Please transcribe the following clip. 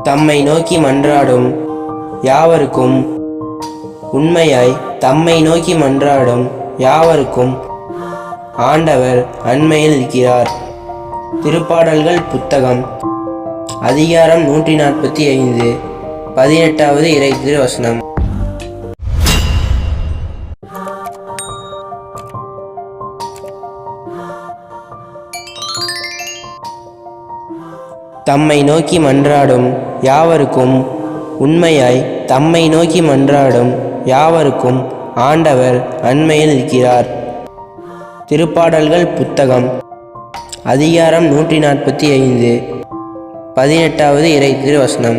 தம்மை நோக்கி மன்றாடும் யாவருக்கும் உண்மையாய் தம்மை நோக்கி மன்றாடும் யாவருக்கும் ஆண்டவர் அண்மையில் இருக்கிறார். திருப்பாடல்கள் புத்தகம் அதிகாரம் 145 18வது இறை திருவசனம். தம்மை நோக்கி மன்றாடும் யாவருக்கும் உண்மையாய் தம்மை நோக்கி மன்றாடும் யாவருக்கும் ஆண்டவர் அண்மையில் இருக்கிறார். திருப்பாடல்கள் புத்தகம் அதிகாரம் 145 18வது இறை திருவசனம்.